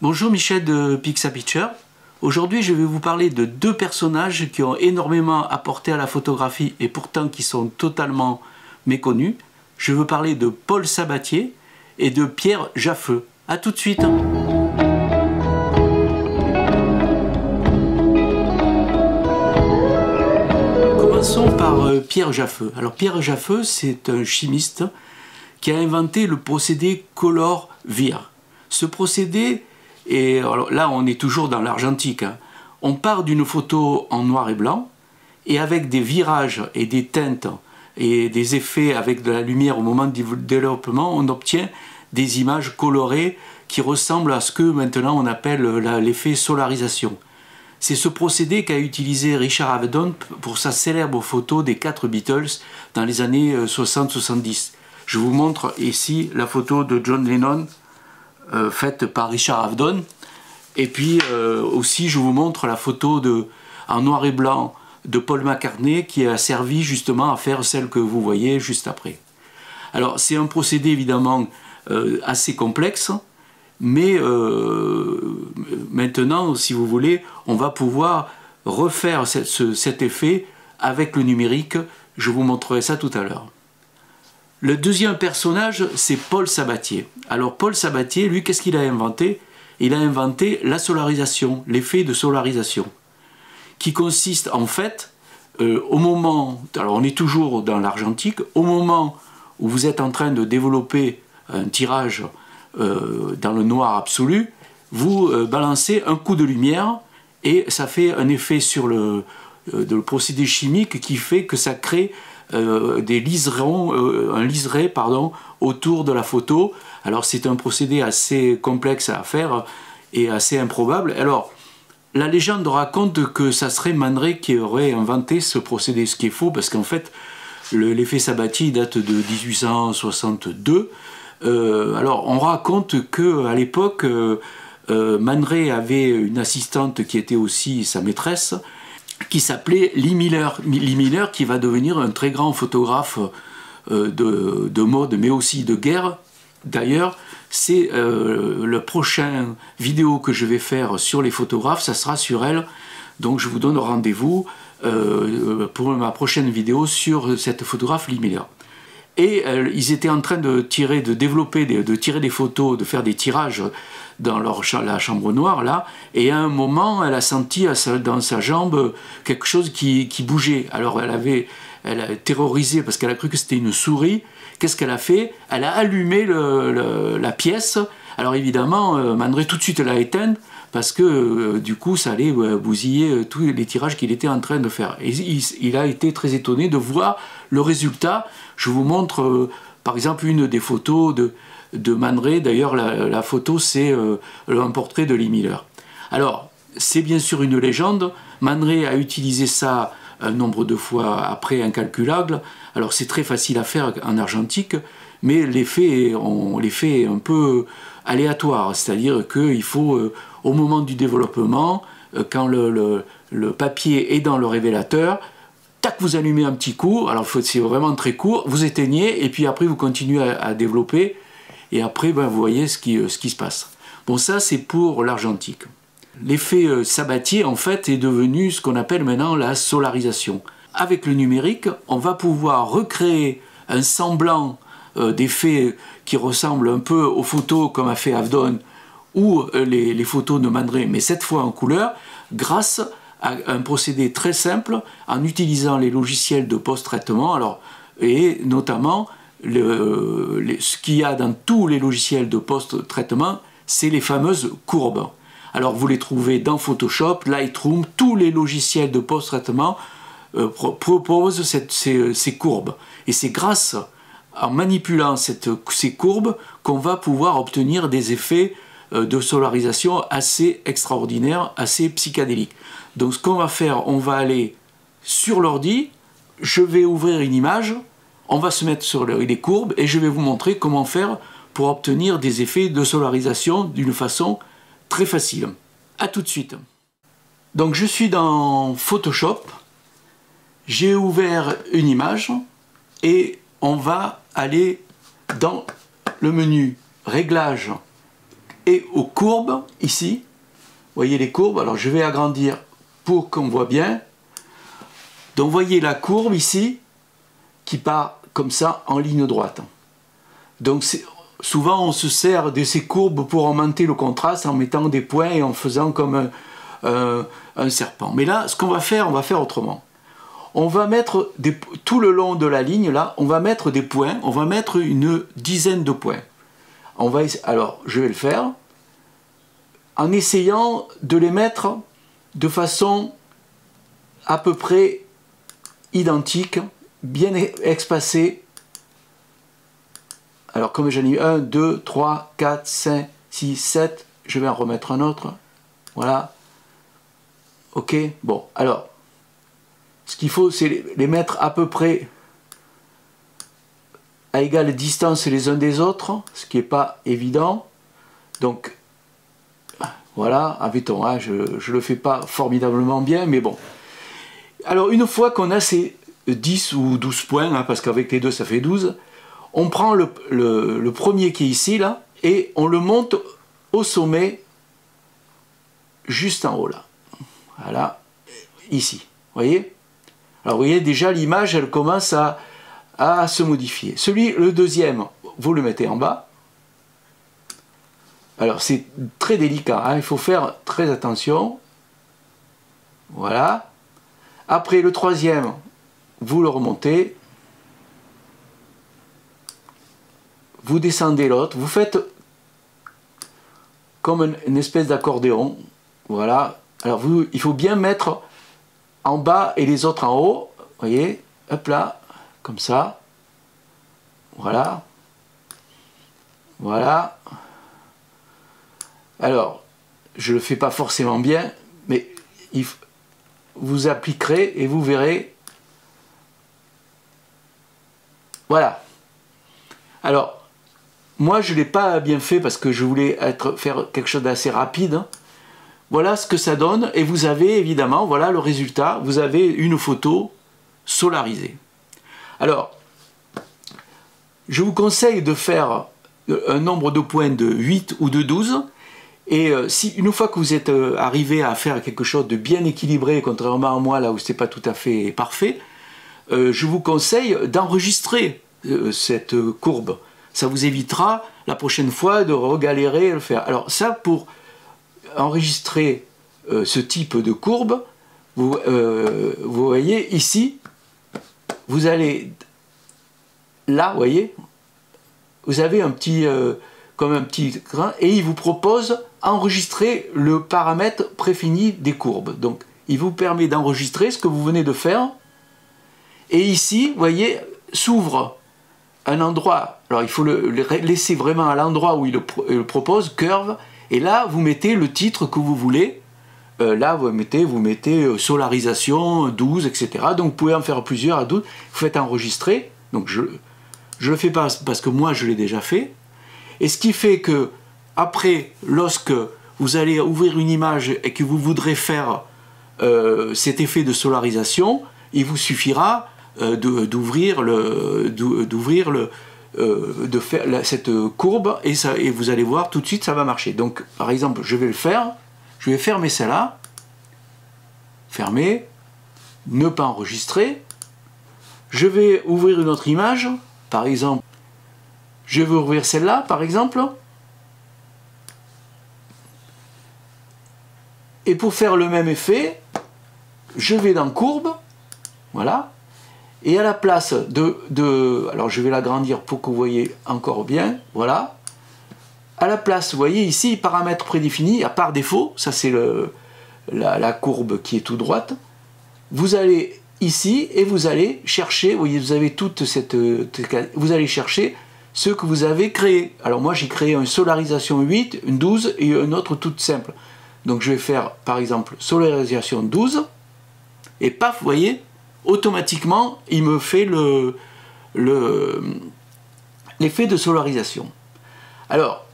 Bonjour, Michel de Pixapicture. Aujourd'hui, je vais vous parler de deux personnages qui ont énormément apporté à la photographie et pourtant qui sont totalement méconnus. Je veux parler de Paul Sabatier et de Pierre Jaffeux. A tout de suite. Commençons par Pierre Jaffeux. Alors Pierre Jaffeux, c'est un chimiste qui a inventé le procédé color-vire. Ce procédé, et alors là on est toujours dans l'argentique, hein. On part d'une photo en noir et blanc et avec des virages et des teintes et des effets avec de la lumière au moment du développement, on obtient des images colorées qui ressemblent à ce que maintenant on appelle l'effet solarisation. C'est ce procédé qu'a utilisé Richard Avedon pour sa célèbre photo des 4 Beatles dans les années 60-70. Je vous montre ici la photo de John Lennon faite par Richard Avedon. Et puis aussi je vous montre la photo en noir et blanc de Paul McCartney qui a servi justement à faire celle que vous voyez juste après. Alors c'est un procédé évidemment assez complexe, mais maintenant, si vous voulez, on va pouvoir refaire cet effet avec le numérique. Je vous montrerai ça tout à l'heure. Le deuxième personnage, c'est Paul Sabatier. Alors Paul Sabatier, lui, qu'est-ce qu'il a inventé? Il a inventé la solarisation, l'effet de solarisation, qui consiste en fait, au moment, alors on est toujours dans l'argentique, au moment où vous êtes en train de développer un tirage dans le noir absolu, vous balancez un coup de lumière et ça fait un effet sur le procédé chimique qui fait que ça crée des liserons, un liseré pardon, autour de la photo. Alors c'est un procédé assez complexe à faire et assez improbable. Alors la légende raconte que ça serait Man Ray qui aurait inventé ce procédé, ce qui est faux parce qu'en fait l'effet Sabatier date de 1862. Alors on raconte qu'à l'époque Man Ray avait une assistante qui était aussi sa maîtresse, qui s'appelait Lee Miller. Lee Miller qui va devenir un très grand photographe de mode mais aussi de guerre. D'ailleurs c'est la prochaine vidéo que je vais faire sur les photographes, ça sera sur elle, donc je vous donne rendez-vous pour ma prochaine vidéo sur cette photographe Lee Miller. Et ils étaient en train de tirer des photos, de faire des tirages dans la chambre noire là, et à un moment elle a senti dans sa jambe quelque chose qui bougeait. Alors elle a terrorisé parce qu'elle a cru que c'était une souris. Qu'est-ce qu'elle a fait? Elle a allumé la pièce. Alors évidemment Man Ray tout de suite l'a éteinte parce que du coup ça allait bousiller tous les tirages qu'il était en train de faire. Et il a été très étonné de voir le résultat. Je vous montre par exemple une des photos de Man Ray. D'ailleurs la photo c'est un portrait de Lee Miller. Alors c'est bien sûr une légende. Man Ray a utilisé ça un nombre de fois après incalculable. Alors c'est très facile à faire en argentique, mais l'effet est un peu aléatoire, c'est-à-dire qu'il faut au moment du développement, quand le papier est dans le révélateur, tac, vous allumez un petit coup, alors c'est vraiment très court, vous éteignez et puis après vous continuez à développer et après ben, vous voyez ce qui se passe. Bon, ça c'est pour l'argentique. L'effet Sabatier en fait est devenu ce qu'on appelle maintenant la solarisation. Avec le numérique, on va pouvoir recréer un semblant d'effet qui ressemble un peu aux photos comme a fait Avedon ou les photos de Man Ray, mais cette fois en couleur, grâce à un procédé très simple en utilisant les logiciels de post-traitement. Alors, et notamment ce qu'il y a dans tous les logiciels de post-traitement, c'est les fameuses courbes. Alors vous les trouvez dans Photoshop, Lightroom, tous les logiciels de post-traitement proposent ces courbes. Et c'est grâce en manipulant ces courbes qu'on va pouvoir obtenir des effets de solarisation assez extraordinaires, assez psychédéliques. Donc ce qu'on va faire, on va aller sur l'ordi, je vais ouvrir une image, on va se mettre sur les courbes et je vais vous montrer comment faire pour obtenir des effets de solarisation d'une façon très facile. A tout de suite. Donc je suis dans Photoshop, j'ai ouvert une image et on va aller dans le menu Réglages et aux courbes, ici. Vous voyez les courbes, alors je vais agrandir pour qu'on voit bien. Donc vous voyez la courbe ici, qui part comme ça en ligne droite. Donc souvent on se sert de ces courbes pour augmenter le contraste en mettant des points et en faisant comme un serpent. Mais là, ce qu'on va faire, on va faire autrement. On va mettre tout le long de la ligne, là, on va mettre des points, on va mettre une dizaine de points. Alors, je vais le faire en essayant de les mettre de façon à peu près identique, bien espacée. Alors, comme j'en ai 1, 2, 3, 4, 5, 6, 7, je vais en remettre un autre. Voilà. Ok, bon, alors, ce qu'il faut, c'est les mettre à peu près à égale distance les uns des autres, ce qui n'est pas évident. Donc, voilà, admettons, hein, je ne le fais pas formidablement bien, mais bon. Alors, une fois qu'on a ces 10 ou 12 points, hein, parce qu'avec les deux, ça fait 12, on prend le premier qui est ici, là, et on le monte au sommet, juste en haut, là. Voilà, ici, vous voyez? Alors, vous voyez, déjà, l'image, elle commence à se modifier. Le deuxième, vous le mettez en bas. Alors, c'est très délicat, hein, il faut faire très attention. Voilà. Après, le troisième, vous le remontez. Vous descendez l'autre. Vous faites comme une espèce d'accordéon. Voilà. Alors, il faut bien mettre en bas et les autres en haut. Vous voyez, hop là, comme ça. Voilà. Voilà. Alors, je ne le fais pas forcément bien, mais vous appliquerez et vous verrez. Voilà. Alors, moi, je ne l'ai pas bien fait parce que je voulais faire quelque chose d'assez rapide. Voilà ce que ça donne. Et vous avez, évidemment, voilà le résultat. Vous avez une photo solarisée. Alors, je vous conseille de faire un nombre de points de 8 ou de 12. Et si une fois que vous êtes arrivé à faire quelque chose de bien équilibré, contrairement à moi là où ce n'est pas tout à fait parfait, je vous conseille d'enregistrer cette courbe. Ça vous évitera la prochaine fois de regalérer à le faire. Alors ça, pour enregistrer ce type de courbe, vous voyez ici, vous allez là, vous voyez, vous avez un petit comme un petit grain, et il vous propose enregistrer le paramètre préfini des courbes. Donc, il vous permet d'enregistrer ce que vous venez de faire. Et ici, vous voyez, s'ouvre un endroit. Alors, il faut le laisser vraiment à l'endroit où il le propose, curve. Et là, vous mettez le titre que vous voulez. Là, vous mettez solarisation 12, etc. Donc, vous pouvez en faire plusieurs à 12. Vous faites enregistrer. Donc, je le fais pas parce que moi, je l'ai déjà fait. Et ce qui fait que, après, lorsque vous allez ouvrir une image et que vous voudrez faire cet effet de solarisation, il vous suffira de faire cette courbe et vous allez voir tout de suite ça va marcher. Donc par exemple je vais le faire, je vais fermer celle-là, fermer, ne pas enregistrer, je vais ouvrir une autre image, par exemple je vais ouvrir celle-là par exemple, et pour faire le même effet je vais dans courbe, voilà. Et à la place alors je vais l'agrandir pour que vous voyez encore bien, voilà. À la place, vous voyez ici, paramètres prédéfinis, par défaut, ça c'est la courbe qui est tout droite. Vous allez ici et vous allez chercher, vous voyez, vous avez toute cette... Vous allez chercher ce que vous avez créé. Alors moi j'ai créé une solarisation 8, une 12 et une autre toute simple. Donc je vais faire par exemple solarisation 12, et paf, vous voyez, automatiquement, il me fait l'effet de solarisation. Alors,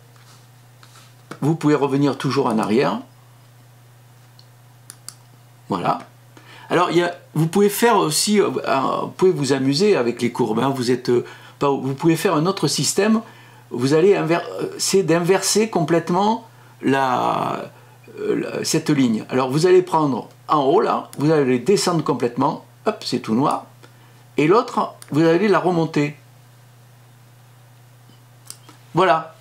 vous pouvez revenir toujours en arrière. Voilà. Alors, vous pouvez faire aussi, vous pouvez vous amuser avec les courbes. Hein, vous pouvez faire un autre système. vous allez c'est d'inverser complètement cette ligne. Alors vous allez prendre en haut là, vous allez descendre complètement, hop, c'est tout noir, et l'autre, vous allez la remonter. Voilà,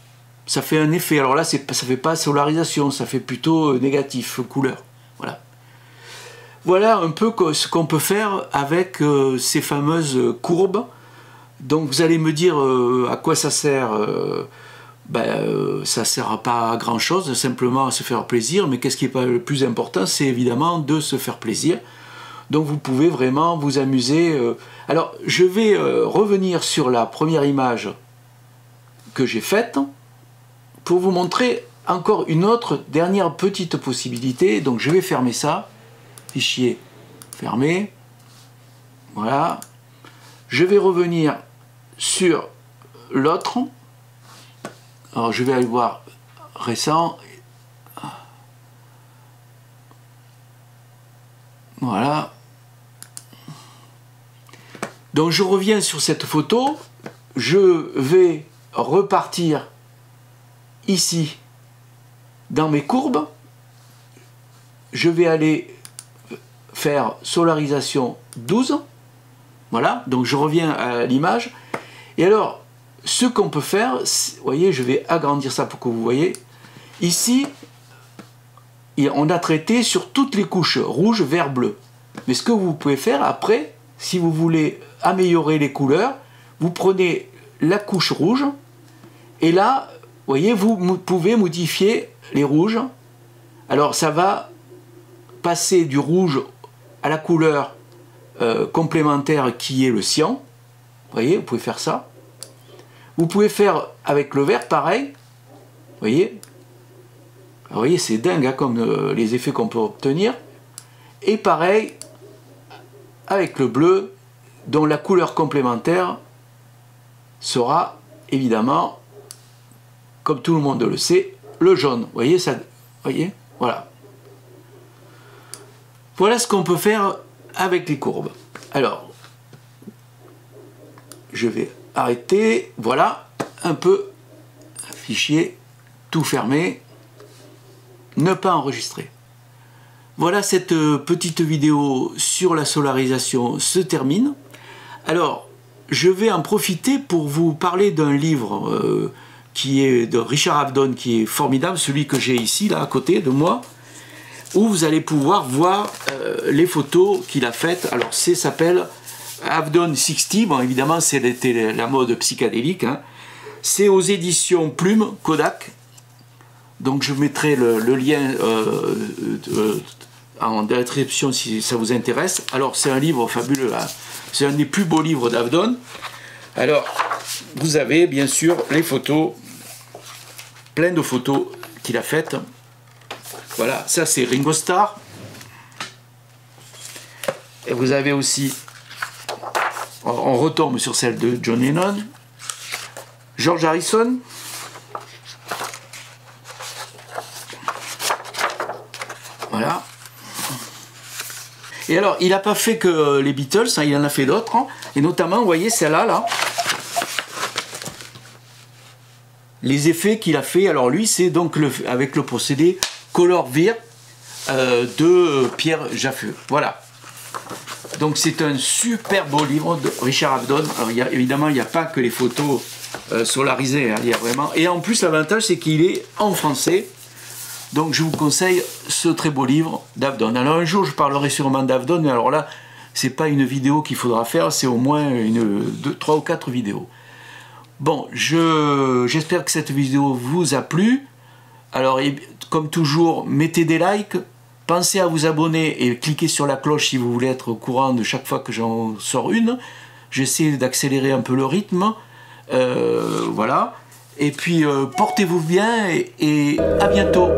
ça fait un effet. Alors là, ça fait pas solarisation, ça fait plutôt négatif, couleur. Voilà. Voilà un peu ce qu'on peut faire avec ces fameuses courbes. Donc vous allez me dire à quoi ça sert. Ça ne sert pas à grand chose, simplement à se faire plaisir, mais qu'est-ce qui est pas le plus important, c'est évidemment de se faire plaisir. Donc vous pouvez vraiment vous amuser. Alors je vais revenir sur la première image que j'ai faite pour vous montrer encore une autre dernière petite possibilité. Donc je vais fermer ça, fichier fermé, voilà. Je vais revenir sur l'autre. Alors je vais aller voir récent. Voilà. Donc je reviens sur cette photo. Je vais repartir ici dans mes courbes. Je vais aller faire solarisation 12. Voilà. Donc je reviens à l'image. Et alors, ce qu'on peut faire, vous voyez, je vais agrandir ça pour que vous voyez. Ici, on a traité sur toutes les couches, rouge, vert, bleu. Mais ce que vous pouvez faire après, si vous voulez améliorer les couleurs, vous prenez la couche rouge, et là, vous voyez, vous pouvez modifier les rouges. Alors ça va passer du rouge à la couleur complémentaire qui est le cyan. Vous voyez, vous pouvez faire ça. Vous pouvez faire avec le vert pareil. Vous voyez, c'est dingue hein, comme les effets qu'on peut obtenir. Et pareil avec le bleu, dont la couleur complémentaire sera évidemment, comme tout le monde le sait, le jaune. Vous voyez ça, voyez, voilà. Voilà ce qu'on peut faire avec les courbes. Alors, je vais arrêter, voilà, un peu, fichier, tout fermé, ne pas enregistrer. Voilà, cette petite vidéo sur la solarisation se termine. Alors, je vais en profiter pour vous parler d'un livre qui est de Richard Avedon, qui est formidable, celui que j'ai ici, là, à côté de moi, où vous allez pouvoir voir les photos qu'il a faites. Alors, ça s'appelle Avedon 60, bon évidemment c'était la mode psychédélique, hein. C'est aux éditions Plume, Kodak, donc je mettrai le lien en description si ça vous intéresse. Alors c'est un livre fabuleux, hein. C'est un des plus beaux livres d'Avedon. Alors vous avez bien sûr les photos, plein de photos qu'il a faites. Voilà, ça c'est Ringo Starr, et vous avez aussi, on retombe sur celle de John Lennon, George Harrison, voilà. Et alors, il n'a pas fait que les Beatles, hein, il en a fait d'autres, hein, et notamment, vous voyez, celle-là, là, les effets qu'il a fait. Alors lui, c'est donc avec le procédé Color Vir de Pierre Jaffeux, voilà. Donc c'est un super beau livre de Richard Avedon. Alors évidemment, il n'y a pas que les photos solarisées, hein, il y a vraiment... Et en plus, l'avantage, c'est qu'il est en français. Donc je vous conseille ce très beau livre d'Avedon. Alors un jour, je parlerai sûrement d'Avedon, mais alors là, c'est pas une vidéo qu'il faudra faire, c'est au moins 3 ou 4 vidéos. Bon, j'espère que cette vidéo vous a plu. Alors, comme toujours, mettez des likes. Pensez à vous abonner et cliquez sur la cloche si vous voulez être au courant de chaque fois que j'en sors une. J'essaie d'accélérer un peu le rythme. Voilà. Et puis, portez-vous bien et à bientôt.